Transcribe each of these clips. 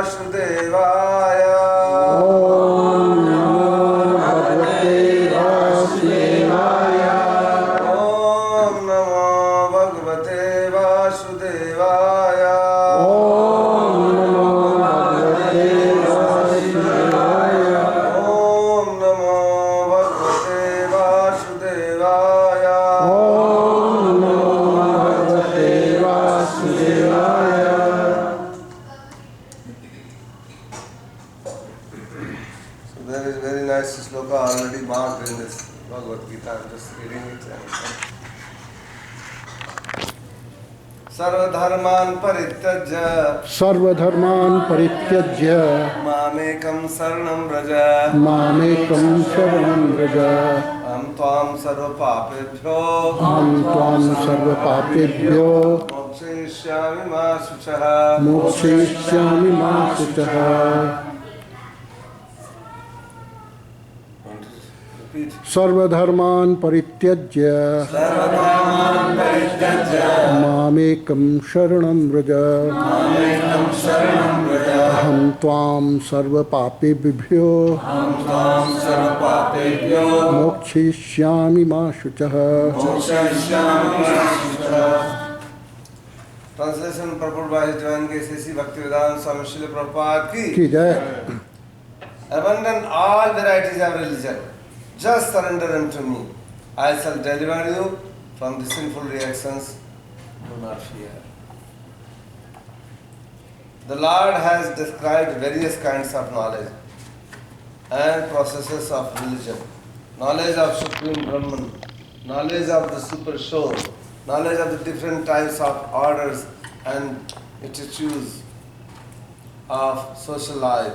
Vasudevaya. Om Namo Bhagavate Vasudevaya. Om Namo Bhagavate Vasudevaya. Om Namo Bhagavate Vasudevaya. Om Namo Bhagavate Vasudevaya. Om Namo Bhagavate Vasudevaya. So there is very nice sloka already marked in this Bhagavad Gita. I am just reading it. सर्वधर्मान् परित्यज्य सर्वधर्मान् परित्यज्य मामेकं शरणं व्रज मामेकं शरणं व्रज अहं त्वां सर्वपापेभ्यो मोक्षयिष्यामि मा शुचः मोक्षयिष्यामि मा शुचः। सर्वधर्मान् परित्यज्य मामेकं शरणं व्रज अहं त्वां सर्वपापेभ्यो मोक्षयिष्यामि मा शुचः। Translation purport by His Divine Grace A.C. Bhaktivedanta Swami Srila Prabhupada की जय। Abandon all varieties of religion. Just surrender unto me. I shall deliver you from the sinful reactions. Do not fear. The Lord has described various kinds of knowledge and processes of religion. Knowledge of Supreme Brahman, knowledge of the Super Soul, knowledge of the different types of orders and attitudes of social life,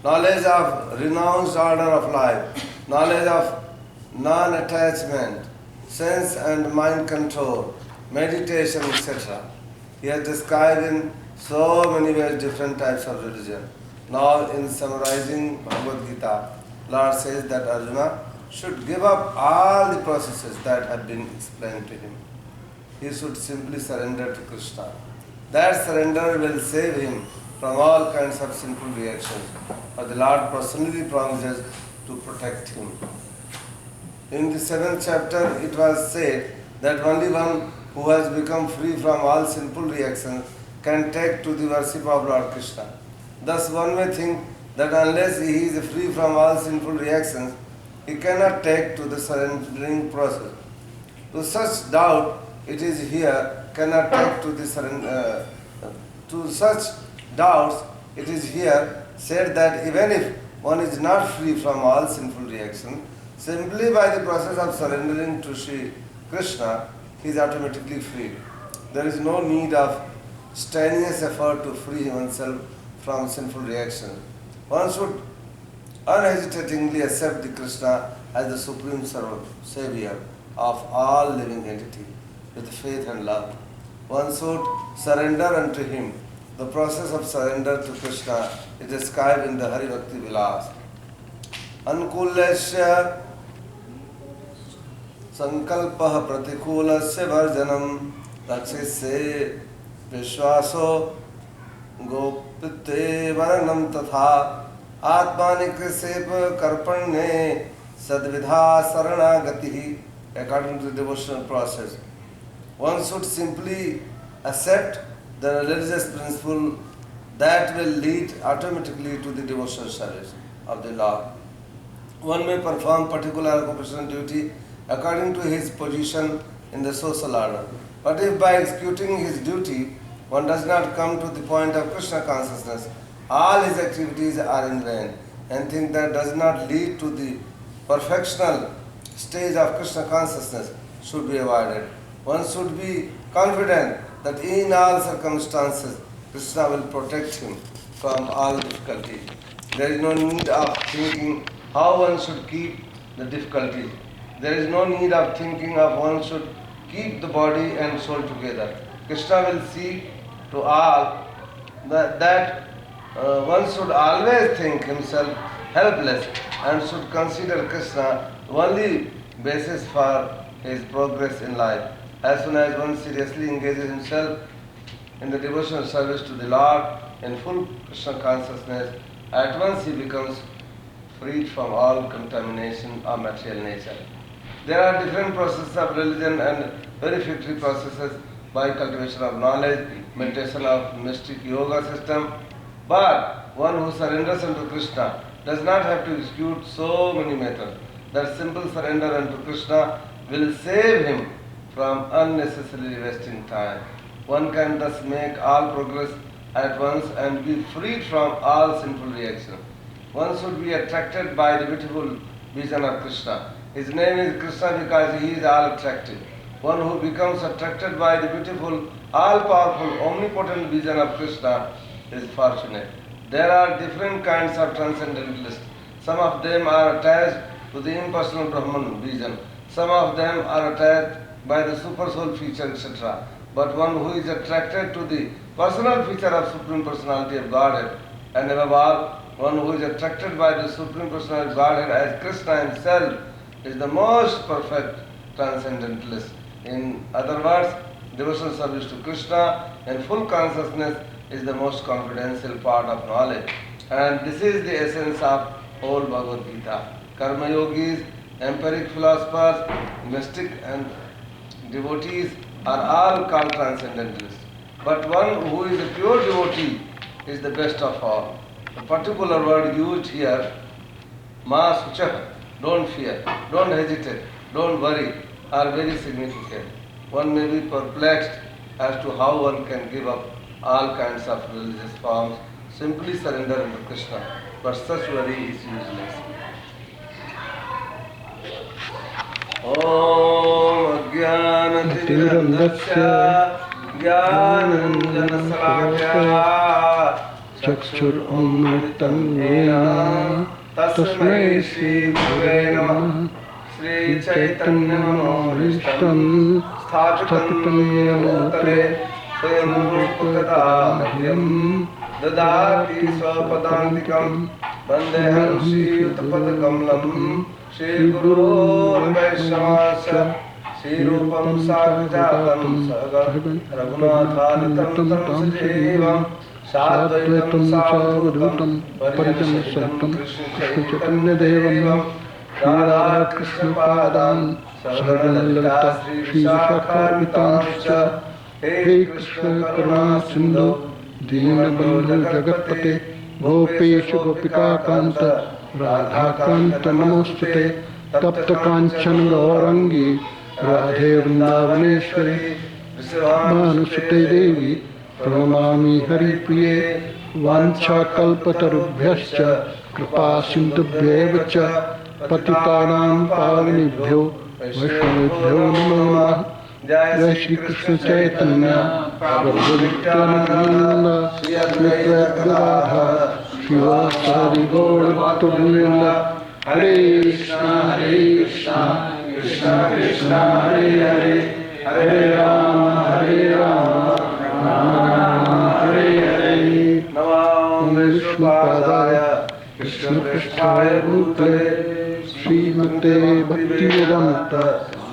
knowledge of renounced order of life, knowledge of non-attachment, sense and mind control, meditation, etc. He has described in so many ways different types of religion. Now in summarizing Bhagavad Gita, Lord says that Arjuna should give up all the processes that have been explained to him. He should simply surrender to Krishna. That surrender will save him from all kinds of sinful reactions. But the Lord personally promises to protect him. In the 7th chapter, it was said that only one who has become free from all sinful reactions can take to the worship of Lord Krishna. Thus one may think that unless he is free from all sinful reactions, he cannot take to the surrendering process. To such doubt, it is here cannot take to the surrender. To such doubts, it is here said that even if one is not free from all sinful reactions, simply by the process of surrendering to Sri Krishna, he is automatically freed. There is no need of strenuous effort to free oneself from sinful reactions. One should unhesitatingly accept the Krishna as the supreme savior of all living entity with faith and love. One should surrender unto him. The process of surrender to Krishna is described in the Hari Bhakti Vilas. Ankulasya sankalpah pratikulasya varjanam rakshisye vishwaso gopite varanam tatha atmanikrisep karpanye sadvidha saranagati. According to the devotional process, one should simply accept the religious principle that will lead automatically to the devotional service of the Lord. One may perform particular occupational duty according to his position in the social order. But if by executing his duty one does not come to the point of Krishna consciousness, all his activities are in vain, and think that does not lead to the perfectional stage of Krishna consciousness should be avoided. One should be confident that in all circumstances Krishna will protect him from all difficulty. There is no need of thinking how one should keep the difficulty. There is no need of thinking of one should keep the body and soul together. Krishna will see to all that one should always think himself helpless and should consider Krishna the only basis for his progress in life. As soon as one seriously engages himself in the devotional service to the Lord, in full Krishna consciousness, at once he becomes freed from all contamination of material nature. There are different processes of religion and verificatory processes by cultivation of knowledge, meditation of mystic yoga system, but one who surrenders unto Krishna does not have to execute so many methods. That simple surrender unto Krishna will save him from unnecessarily wasting time. One can thus make all progress at once and be freed from all sinful reaction. One should be attracted by the beautiful vision of Krishna. His name is Krishna because he is all attractive. One who becomes attracted by the beautiful, all-powerful, omnipotent vision of Krishna is fortunate. There are different kinds of transcendentalists. Some of them are attached to the impersonal Brahman vision. Some of them are attached by the super soul feature, etc. But one who is attracted to the personal feature of Supreme Personality of Godhead, and above all, one who is attracted by the Supreme Personality of Godhead as Krishna himself, is the most perfect transcendentalist. In other words, devotional service to Krishna in full consciousness is the most confidential part of knowledge. And this is the essence of whole Bhagavad Gita. Karma yogis, empiric philosophers, mystic and devotees are all called transcendentalists. But one who is a pure devotee is the best of all. The particular word used here, ma suchah, don't fear, don't hesitate, don't worry, are very significant. One may be perplexed as to how one can give up all kinds of religious forms, simply surrender unto Krishna, but such worry is useless. Om Ajnanatirandasya Jnananjanasalakya Chakshur Umritam Yena Tasmai Shri Gurave Namah Shri Chaitanya Manishtam Sthapitam Yena Bhutale Swayam Rupakadahyam Dadati Swapadantikam Vandeham Shri Utapadakamelam Shri Guru Vaishnavasya Shri Rupam Sagrajatam Sagar Raghunathanam Tam Sajevam Sadvaitam Savadhutam Parijam Sattam Krishna Chaitanya Devam Radha Krishna Padam Saranalita Shri Vishakharmitamscha He Krishna Karuna Sindhu Deenabandhu Jagatpate Gopesha Gopika Kanta Radha Kanta Namostute Tapta Kanchan Gaurangi Radhe Vrindavaneshwari Manusute Devi Pranamami Hari Priye Vancha Kalpatarubhyascha Kripa Sindhubhyevacha Patitanam Pavanibhyo Vaishnavibhyo Namo Namah Jai Shri Krishna Chaitanya Prabhu Nityananda Shri Advaita Gadadhara Shivasari Gaura Bhaktavrinda Hare Krishna Krishna Krishna Hare Hare Hare Rama Rama Rama Hare Hare Namah Vishnupadaya Krishna Krishnaya Bhutale Srimate Bhaktivedanta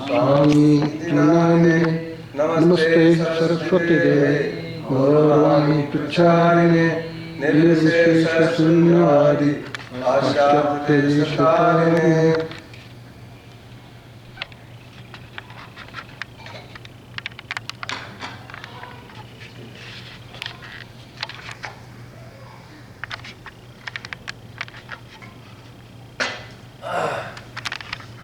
Swami Namane Namaste Saraswati Devi Gauravani Pracharine Nirvishesha Sunyavadi Ashyate Shatayane